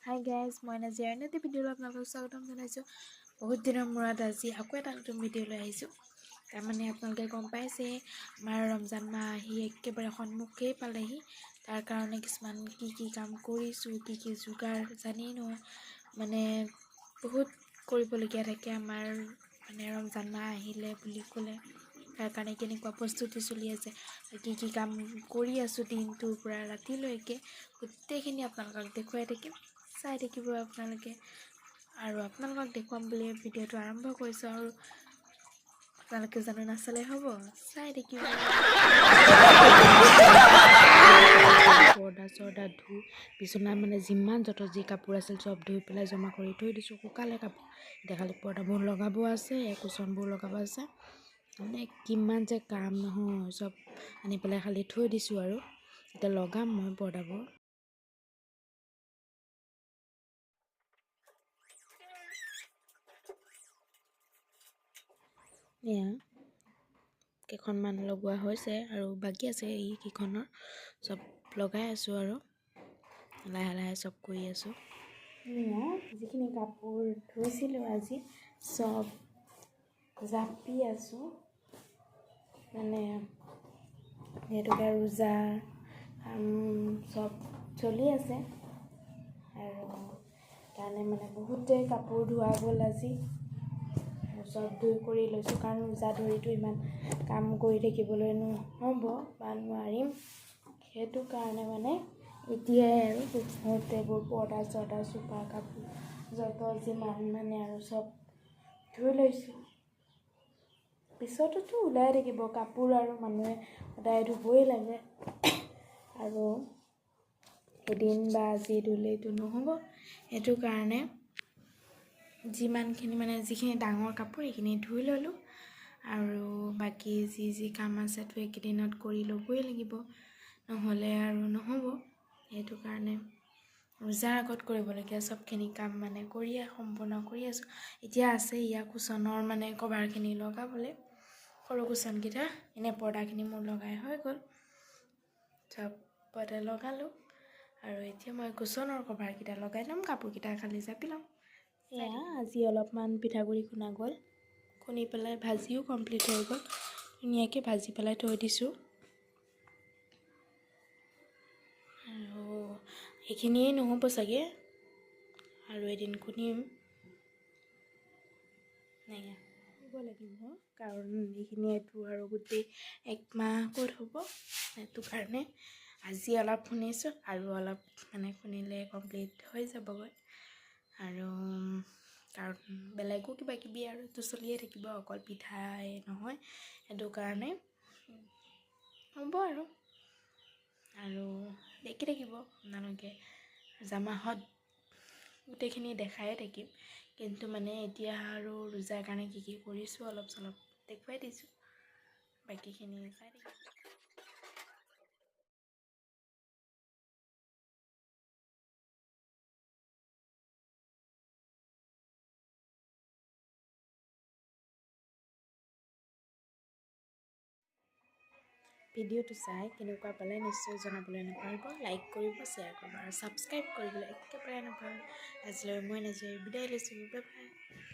Hi guys, মই নাজিয়া এনে ভিডিঅ'লৈ আপোনালোকক স্বাগতম জনাইছোঁ। বহুত দিনৰ মূৰত আজি আকৌ এটা নতুন ভিডিঅ' লৈ আহিছোঁ। তাৰমানে আপোনালোকে গম পাইছে আমাৰ ৰমজান মাহ আহি একেবাৰে সন্মুখেই পালেহি। তাৰ কাৰণে কিছুমান কি কাম কৰিছোঁ, কি যোগাৰ জানেই নহয়, মানে বহুত কৰিবলগীয়া থাকে আমাৰ মানে ৰমজান মাহ আহিলে বুলি ক'লে। তাৰ কাৰণে কেনেকুৱা প্ৰস্তুতি চলি আছে, কি কাম কৰি আছোঁ দিনটোৰ পৰা ৰাতিলৈকে, গোটেইখিনি আপোনালোকক দেখুৱাই থাকিম। চাই থাকিব আপোনালোকে, আৰু আপোনালোকক দেখুৱাম বুলি ভিডিঅ'টো আৰম্ভ কৰিছোঁ। আৰু আপোনালোকে জানো নাচালে হ'ব, চাই থাকিব। পৰ্দা ধুই বিচনাত মানে যিমান যি কাপোৰ আছিল চব ধুই পেলাই জমা কৰি থৈ দিছোঁ। শুকালে কাপোৰ, এতিয়া খালি পৰ্দাবোৰ লগাব আছে, কুচনবোৰ লগাব আছে। মানে কিমান যে কাম নহয়, চব আনি পেলাই খালি থৈ দিছোঁ। আৰু এতিয়া লগাম মই পৰ্দাবোৰ। এয়া কেইখনমান লগোৱা হৈছে আৰু বাকী আছে, এইকেইখনৰ চব লগাই আছোঁ আৰু লাহে লাহে চব কৰি আছোঁ। এয়া যিখিনি কাপোৰ ধুইছিলোঁ আজি চব জাপি আছোঁ, মানে যিহেতুকে ৰোজা চব চলি আছে আৰু কাৰণে মানে বহুতেই কাপোৰ ধোৱা গ'ল আজি। চব ধুই কৰি লৈছোঁ, কাৰণ ৰোজা ধৰিতো ইমান কাম কৰি থাকিবলৈ নহ'ব বা নোৱাৰিম। সেইটো কাৰণে মানে এতিয়াই আৰু গোটেইবোৰ পৰ্দা চোফা কাপোৰ যত যিমান মানে আৰু চব ধুই লৈছোঁ। পিছততো ওলাই থাকিব কাপোৰ, আৰু মানুহে সদায় ধুবই লাগে, আৰু এদিন বা আজি ধুলেইতো নহ'ব। সেইটো কাৰণে যিমানখিনি মানে যিখিনি ডাঙৰ কাপোৰ সেইখিনি ধুই ল'লোঁ, আৰু বাকী যি কাম আছেতো এইকেইদিনত কৰি ল'বই লাগিব, নহ'লে আৰু নহ'ব। সেইটো কাৰণে ৰোজাৰ আগত কৰিবলগীয়া চবখিনি কাম মানে সম্পূৰ্ণ কৰি আছোঁ। এতিয়া আছে কুচনৰ মানে কভাৰখিনি লগাবলৈ, সৰু কুচনকেইটা। এনে পৰ্দাখিনি মোৰ লগাই হৈ গ'ল, চব পৰ্দা লগালোঁ। আৰু এতিয়া মই কুচনৰ কভাৰকেইটা লগাই ল'ম, কাপোৰকেইটা খালি জাপি ল'ম। এয়া আজি অলপমান পিঠাগুড়ি খুন্দা গ'ল, খুন্দি পেলাই ভাজিও কমপ্লিট হৈ গ'ল। ধুনীয়াকৈ ভাজি পেলাই থৈ দিছোঁ। আৰু সেইখিনিয়ে নহ'ব চাগে, আৰু এদিন খুন্দিম লাগিব, কাৰণ এইখিনিয়েতো আৰু গোটেই একমাহ ক'ত হ'ব। সেইটো কাৰণে আজি অলপ খুন্দিছোঁ, আৰু অলপ মানে খুন্দিলে কমপ্লিট হৈ যাবগৈ। আৰু কাৰণ বেলেগো কিবাকিবি আৰুতো চলিয়ে থাকিব, অকল পিঠাই নহয়। সেইটো কাৰণে হ'ব আৰু দেখি থাকিব আপোনালোকে। জামাহত গোটেইখিনি দেখায়ে থাকিম, কিন্তু মানে এতিয়া আৰু ৰোজাৰ কাৰণে কি কৰিছোঁ অলপ চলপ দেখুৱাই দিছোঁ, বাকীখিনি চাই থাকিব। ভিডিঅ'টো চাই কেনেকুৱা পালে নিশ্চয় জনাবলৈ নাপাহৰিব। লাইক কৰিব, শ্বেয়াৰ কৰিব, আৰু ছাবস্ক্ৰাইব কৰিবলৈ একেবাৰে নাপাহৰিব। আজিলৈ মই নাজিয়া বিদায় লৈছোঁ। Bye bye.